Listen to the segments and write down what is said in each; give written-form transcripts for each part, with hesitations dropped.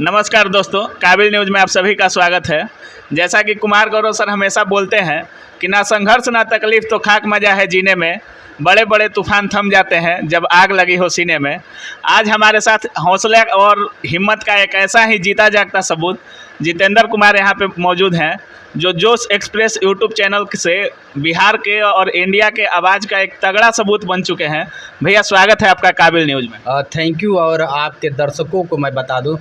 नमस्कार दोस्तों, काबिल न्यूज़ में आप सभी का स्वागत है। जैसा कि कुमार गौरव सर हमेशा बोलते हैं कि ना संघर्ष ना तकलीफ़ तो खाक मज़ा है जीने में, बड़े बड़े तूफान थम जाते हैं जब आग लगी हो सीने में। आज हमारे साथ हौसले और हिम्मत का एक ऐसा ही जीता जागता सबूत जितेंद्र कुमार यहाँ पे मौजूद हैं, जो जोश एक्सप्रेस यूट्यूब चैनल से बिहार के और इंडिया के आवाज़ का एक तगड़ा सबूत बन चुके हैं। भैया स्वागत है आपका काबिल न्यूज़ में। Thank you. और आपके दर्शकों को मैं बता दूं,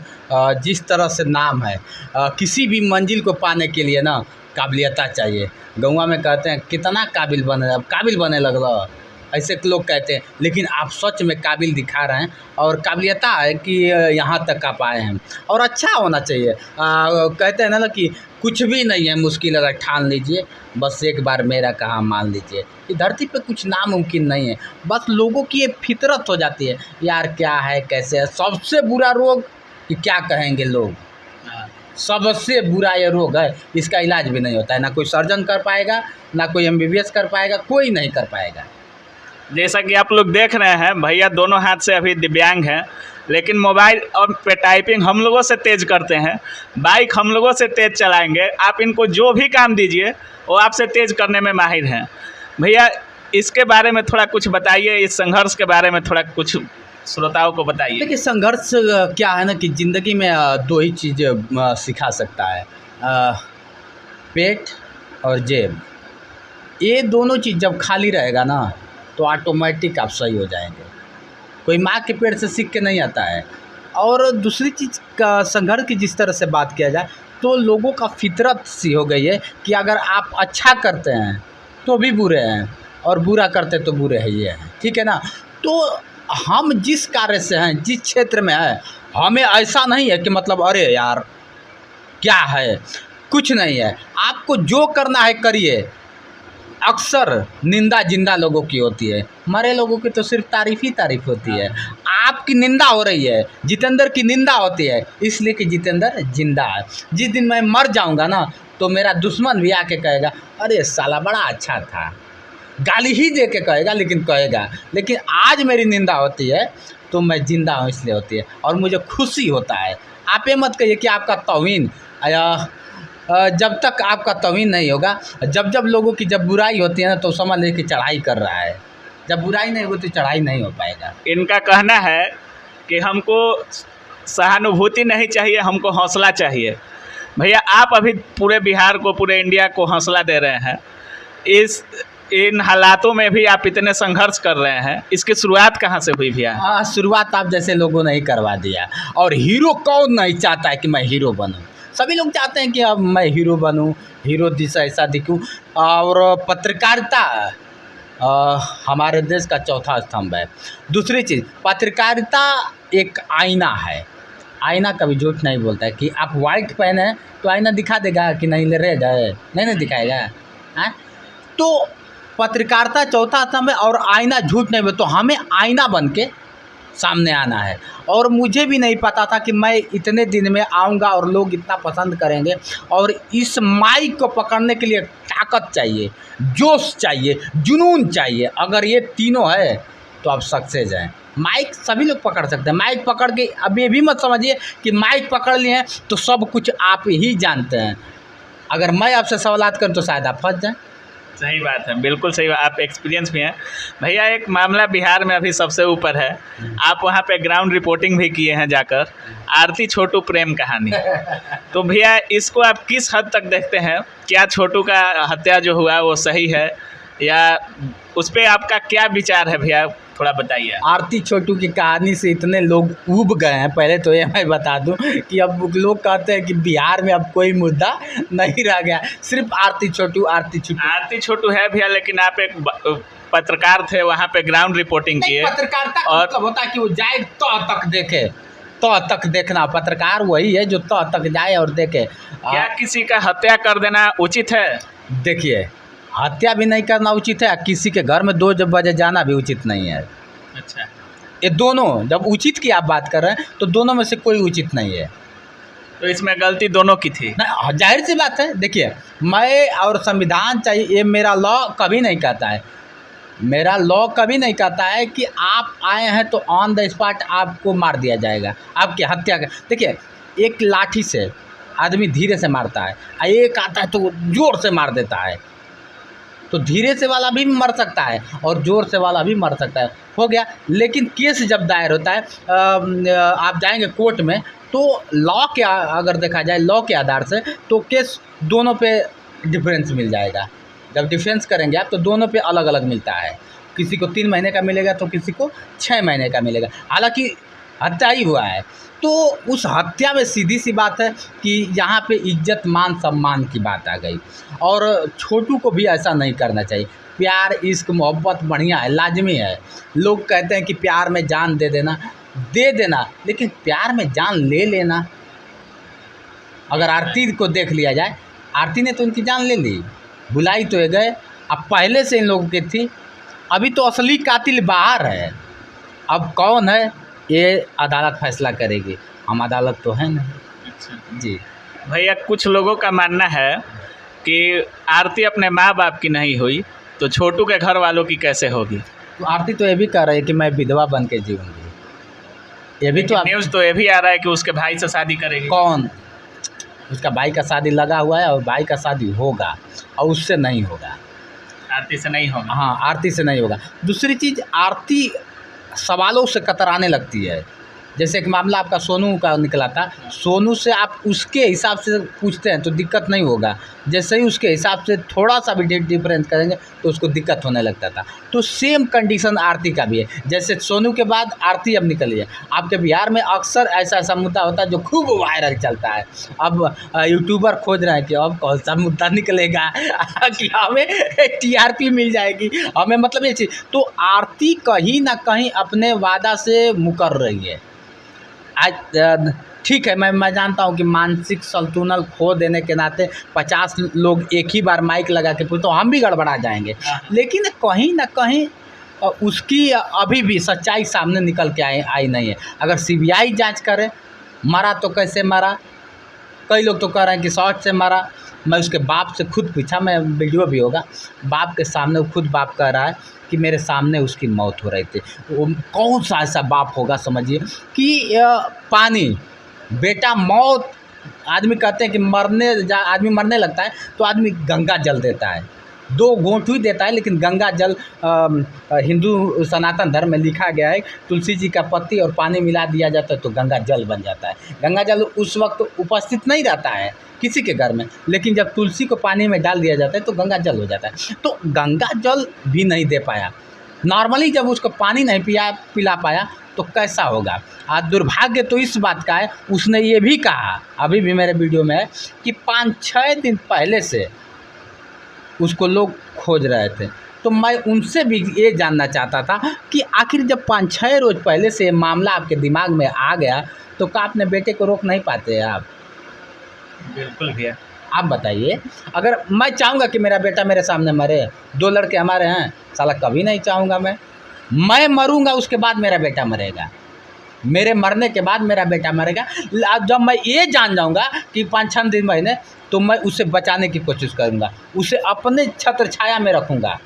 जिस तरह से नाम है, किसी भी मंजिल को पाने के लिए ना काबिलियत चाहिए। गौवा में कहते हैं कितना काबिल बने, अब काबिल बने लगल, ऐसे लोग कहते हैं, लेकिन आप सच में काबिल दिखा रहे हैं और काबिलियत है कि यहाँ तक आप आए हैं और अच्छा होना चाहिए। कहते हैं ना कि कुछ भी नहीं है मुश्किल, अगर ठान लीजिए, बस एक बार मेरा कहा मान लीजिए। इस धरती पे कुछ नामुमकिन नहीं है, बस लोगों की ये फितरत हो जाती है, यार क्या है कैसे है। सबसे बुरा रोग कि क्या कहेंगे लोग, सबसे बुरा ये रोग है, इसका इलाज भी नहीं होता है। ना कोई सर्जन कर पाएगा, ना कोई MBBS कर पाएगा, कोई नहीं कर पाएगा। जैसा कि आप लोग देख रहे हैं, भैया दोनों हाथ से अभी दिव्यांग हैं, लेकिन मोबाइल और पे टाइपिंग हम लोगों से तेज़ करते हैं, बाइक हम लोगों से तेज़ चलाएंगे। आप इनको जो भी काम दीजिए वो आपसे तेज़ करने में माहिर हैं। भैया इसके बारे में थोड़ा कुछ बताइए, इस संघर्ष के बारे में थोड़ा कुछ श्रोताओं को बताइए। देखिए, संघर्ष क्या है ना कि ज़िंदगी में दो ही चीज़ सिखा सकता है, पेट और जेब। ये दोनों चीज़ जब खाली रहेगा ना तो ऑटोमेटिक आप सही हो जाएंगे। कोई माँ के पेट से सीख के नहीं आता है। और दूसरी चीज़ का संघर्ष की जिस तरह से बात किया जाए तो लोगों का फितरत सी हो गई है कि अगर आप अच्छा करते हैं तो भी बुरे हैं और बुरा करते तो बुरे ही हैं, ठीक है ना। तो हम जिस कार्य से हैं, जिस क्षेत्र में है, हमें ऐसा नहीं है कि मतलब अरे यार क्या है, कुछ नहीं है। आपको जो करना है करिए। अक्सर निंदा जिंदा लोगों की होती है, मरे लोगों की तो सिर्फ तारीफ़ ही तारीफ़ होती है। आपकी निंदा हो रही है, जितेंद्र की निंदा होती है, इसलिए कि जितेंद्र जिंदा है। जिस दिन मैं मर जाऊंगा ना तो मेरा दुश्मन भी आके कहेगा अरे साला बड़ा अच्छा था, गाली ही दे के कहेगा लेकिन कहेगा। लेकिन आज मेरी निंदा होती है तो मैं जिंदा हूँ इसलिए होती है और मुझे खुशी होता है। आप ये मत कहिए कि आपका तौहीन, जब तक आपका तौहीन नहीं होगा, जब जब लोगों की जब बुराई होती है ना तो समझ लीजिए कि चढ़ाई कर रहा है। जब बुराई नहीं होगी तो चढ़ाई नहीं हो पाएगा। इनका कहना है कि हमको सहानुभूति नहीं चाहिए, हमको हौसला चाहिए। भैया आप अभी पूरे बिहार को, पूरे इंडिया को हौसला दे रहे हैं। इन हालातों में भी आप इतने संघर्ष कर रहे हैं, इसकी शुरुआत कहाँ से हुई भैया? शुरुआत आप जैसे लोगों ने ही करवा दिया। और हीरो कौन नहीं चाहता है कि मैं हीरो बनूं? सभी लोग चाहते हैं कि अब मैं हीरो बनूं, हीरो दिशा ऐसा दिखूं। और पत्रकारिता हमारे देश का चौथा स्तंभ है। दूसरी चीज़, पत्रकारिता एक आईना है। आईना कभी झूठ नहीं बोलता है। कि आप वाइट पहने हैं तो आईना दिखा देगा कि नहीं रेड है, नहीं दिखाएगा है। तो पत्रकारिता चौथा स्तंभ है और आईना झूठ नहीं बोलता। तो हमें आईना बन के सामने आना है। और मुझे भी नहीं पता था कि मैं इतने दिन में आऊँगा और लोग इतना पसंद करेंगे। और इस माइक को पकड़ने के लिए ताकत चाहिए, जोश चाहिए, जुनून चाहिए। अगर ये तीनों है तो आप सक्सेस हैं। माइक सभी लोग पकड़ सकते हैं। माइक पकड़ के अब ये भी मत समझिए कि माइक पकड़ लिए हैं तो सब कुछ आप ही जानते हैं। अगर मैं आपसे सवालात करूँ तो शायद आप फंस जाएँ। सही बात है, बिल्कुल सही। आप एक्सपीरियंस भी हैं भैया। एक मामला बिहार में अभी सबसे ऊपर है, आप वहाँ पे ग्राउंड रिपोर्टिंग भी किए हैं जाकर, आरती छोटू प्रेम कहानी। तो भैया इसको आप किस हद तक देखते हैं? क्या छोटू का हत्या जो हुआ वो सही है, या उस पर आपका क्या विचार है भैया, थोड़ा बताइए। आरती छोटू की कहानी से इतने लोग ऊब गए हैं। पहले तो ये मैं बता दूं कि अब लोग कहते हैं कि बिहार में अब कोई मुद्दा नहीं रह गया, सिर्फ आरती छोटू आरती छोटू है भैया। लेकिन आप एक पत्रकार थे, वहाँ पे ग्राउंड रिपोर्टिंग किए। पत्रकारिता और मतलब होता है कि वो जाए तो तक देखे, तो तक देखना। पत्रकार वही है जो तो तक जाए और देखे। क्या किसी का हत्या कर देना उचित है? देखिए, हत्या भी नहीं करना उचित है, किसी के घर में 2 बजे जाना भी उचित नहीं है। अच्छा, ये दोनों, जब उचित की आप बात कर रहे हैं तो दोनों में से कोई उचित नहीं है। तो इसमें गलती दोनों की थी। जाहिर सी बात है। देखिए, मैं और संविधान चाहिए, ये मेरा लॉ कभी नहीं कहता है। मेरा लॉ कभी नहीं कहता है कि आप आए हैं तो ऑन द स्पॉट आपको मार दिया जाएगा, आपकी हत्या कर। देखिए, एक लाठी से आदमी धीरे से मारता है, और एक आता है तो वो ज़ोर से मार देता है। तो धीरे से वाला भी मर सकता है और ज़ोर से वाला भी मर सकता है, हो गया। लेकिन केस जब दायर होता है, आप जाएंगे कोर्ट में, तो लॉ के अगर देखा जाए लॉ के आधार से, तो केस दोनों पे डिफरेंस मिल जाएगा। जब डिफरेंस करेंगे आप तो दोनों पे अलग अलग मिलता है, किसी को 3 महीने का मिलेगा तो किसी को 6 महीने का मिलेगा। हालांकि हत्या ही हुआ है, तो उस हत्या में सीधी सी बात है कि यहाँ पे इज्जत मान सम्मान की बात आ गई। और छोटू को भी ऐसा नहीं करना चाहिए। प्यार इश्क मोहब्बत बढ़िया है, लाजमी है। लोग कहते हैं कि प्यार में जान दे देना, लेकिन प्यार में जान ले लेना, अगर आरती को देख लिया जाए, आरती ने तो उनकी जान ले ली, बुलाई तो ये गए। अब पहले से इन लोगों की थी, अभी तो असली कातिल बाहर है। अब कौन है ये अदालत फैसला करेगी, हम अदालत तो है नहीं। अच्छा जी भैया, कुछ लोगों का मानना है कि आरती अपने माँ बाप की नहीं हुई तो छोटू के घर वालों की कैसे होगी। तो आरती तो ये भी कह रही है कि मैं विधवा बन के जीऊँगी। ये भी तो न्यूज़ तो ये भी आ रहा है कि उसके भाई से शादी करेगी। कौन? उसका भाई का शादी लगा हुआ है और भाई का शादी होगा, और उससे नहीं होगा, आरती से नहीं होगा। हाँ आरती से नहीं होगा। दूसरी चीज़, आरती सवालों से कतराने लगती है। जैसे एक मामला आपका सोनू का निकला था, सोनू से आप उसके हिसाब से पूछते हैं तो दिक्कत नहीं होगा, जैसे ही उसके हिसाब से थोड़ा सा भी डिफरेंस करेंगे तो उसको दिक्कत होने लगता था। तो सेम कंडीशन आरती का भी है। जैसे सोनू के बाद आरती अब निकली है। आपके बिहार में अक्सर ऐसा मुद्दा होता है जो खूब वायरल चलता है। अब यूट्यूबर खोज रहे हैं कि अब कौन सा मुद्दा निकलेगा कि हमें TRP मिल जाएगी, हमें मतलब ये चीज़। तो आरती कहीं ना कहीं अपने वादा से मुकर रही है। आज ठीक है, मैं जानता हूँ कि मानसिक संतुलन खो देने के नाते 50 लोग एक ही बार माइक लगा के पूछते, तो हम भी गड़बड़ा जाएंगे। लेकिन कहीं ना कहीं उसकी अभी भी सच्चाई सामने निकल के आई नहीं है। अगर CBI जांच करे, मरा तो कैसे मरा, कई लोग तो कह रहे हैं कि शॉट से मरा। मैं उसके बाप से खुद पूछा, मैं वीडियो भी होगा, बाप के सामने खुद बाप कह रहा है कि मेरे सामने उसकी मौत हो रही थी। वो कौन सा ऐसा बाप होगा समझिए कि पानी बेटा मौत, आदमी कहते हैं कि आदमी मरने लगता है तो आदमी गंगा जल देता है, 2 घूंट ही देता है, लेकिन गंगा जल हिंदू सनातन धर्म में लिखा गया है, तुलसी जी का पत्ती और पानी मिला दिया जाता है तो गंगा जल बन जाता है। गंगा जल उस वक्त उपस्थित नहीं रहता है किसी के घर में, लेकिन जब तुलसी को पानी में डाल दिया जाता है तो गंगा जल हो जाता है। तो गंगा जल भी नहीं दे पाया, नॉर्मली जब उसको पानी नहीं पिला पाया तो कैसा होगा। आज दुर्भाग्य तो इस बात का है, उसने ये भी कहा, अभी भी मेरे वीडियो में है, कि 5-6 दिन पहले से उसको लोग खोज रहे थे। तो मैं उनसे भी ये जानना चाहता था कि आखिर जब 5-6 रोज़ पहले से मामला आपके दिमाग में आ गया तो क्या अपने बेटे को रोक नहीं पाते हैं आप? बिल्कुल भैया। आप बताइए, अगर मैं चाहूँगा कि मेरा बेटा मेरे सामने मरे, 2 लड़के हमारे हैं, साला कभी नहीं चाहूँगा। मैं मरूँगा, उसके बाद मेरा बेटा मरेगा, मेरे मरने के बाद मेरा बेटा मरेगा। जब मैं ये जान जाऊँगा कि 5-6 दिन महीने, तो मैं उसे बचाने की कोशिश करूँगा, उसे अपने छत्र छाया में रखूँगा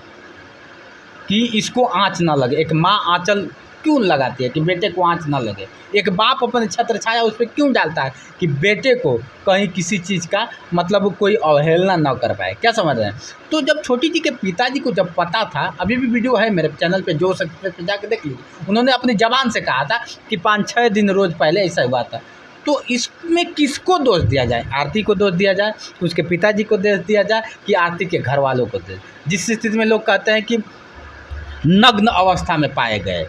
कि इसको आँच ना लगे। एक माँ आँचल क्यों लगाती है कि बेटे को आँच ना लगे? एक बाप अपने छत्र छाया उस पर क्यों डालता है कि बेटे को कहीं किसी चीज़ का मतलब कोई अवहेलना ना कर पाए? क्या समझ रहे हैं? तो जब छोटी जी के पिताजी को जब पता था, अभी भी वीडियो है मेरे चैनल पे, जो सक्सेस पे जाकर देख लीजिए, उन्होंने अपनी ज़बान से कहा था कि 5-6 दिन रोज़ पहले ऐसा हुआ था। तो इसमें किसको दोष दिया जाए? आरती को दोष दिया जाए, उसके पिताजी को दोष दिया जाए, कि आरती के घर वालों को दोष? जिस स्थिति में लोग कहते हैं कि नग्न अवस्था में पाए गए।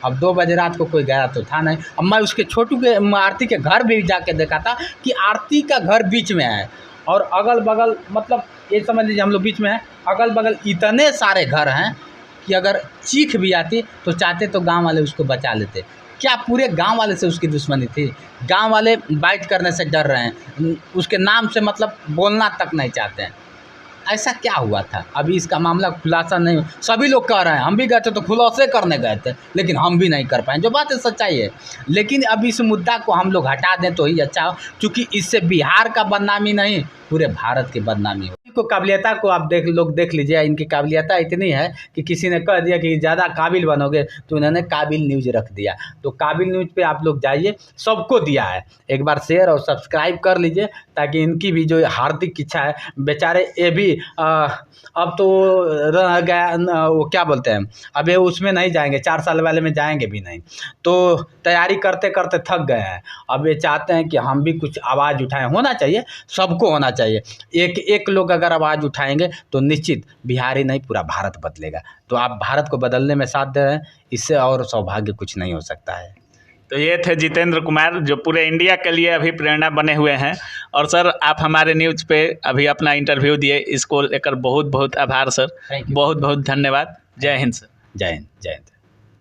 अब 2 बजे रात को कोई गया तो था नहीं। अब मैं उसके छोटू के आरती के घर भी जाके देखा था कि आरती का घर बीच में है और अगल बगल, मतलब ये समझ लीजिए हम लोग बीच में हैं, अगल बगल इतने सारे घर हैं कि अगर चीख भी आती तो चाहते तो गांव वाले उसको बचा लेते। क्या पूरे गांव वाले से उसकी दुश्मनी थी? गांव वाले बाइट करने से डर रहे हैं, उसके नाम से मतलब बोलना तक नहीं चाहते हैं। ऐसा क्या हुआ था? अभी इसका मामला खुलासा नहीं। सभी लोग कह रहे हैं, हम भी गए थे तो खुलासे करने गए थे, लेकिन हम भी नहीं कर पाए, जो बात है सच्चाई है। लेकिन अब इस मुद्दा को हम लोग हटा दें तो ही अच्छा हो, क्योंकि इससे बिहार का बदनामी नहीं, पूरे भारत की बदनामी हो। को काबिलियता को आप देख लीजिए। इनकी काबिलियता इतनी है कि किसी ने कह दिया कि ज़्यादा काबिल बनोगे तो इन्होंने काबिल न्यूज़ रख दिया। तो काबिल न्यूज़ पे आप लोग जाइए, सबको दिया है, एक बार शेयर और सब्सक्राइब कर लीजिए ताकि इनकी भी जो हार्दिक इच्छा है, बेचारे ये भी अब तो रह गया वो क्या बोलते हैं, अब ये उसमें नहीं जाएंगे, 4 साल वाले में जाएंगे भी नहीं। तो तैयारी करते करते थक गए हैं। अब ये चाहते हैं कि हम भी कुछ आवाज़ उठाएं। होना चाहिए, सबको होना चाहिए। एक लोग अगर आवाज़ उठाएंगे तो निश्चित बिहार ही नहीं पूरा भारत बदलेगा। तो आप भारत को बदलने में साथ दे रहे हैं, इससे और सौभाग्य कुछ नहीं हो सकता है। तो ये थे जितेंद्र कुमार, जो पूरे इंडिया के लिए अभी प्रेरणा बने हुए हैं। और सर, आप हमारे न्यूज़ पे अभी अपना इंटरव्यू दिए, इसको लेकर बहुत बहुत आभार सर, बहुत बहुत धन्यवाद। जय हिंद सर। जय हिंद, जय हिंद।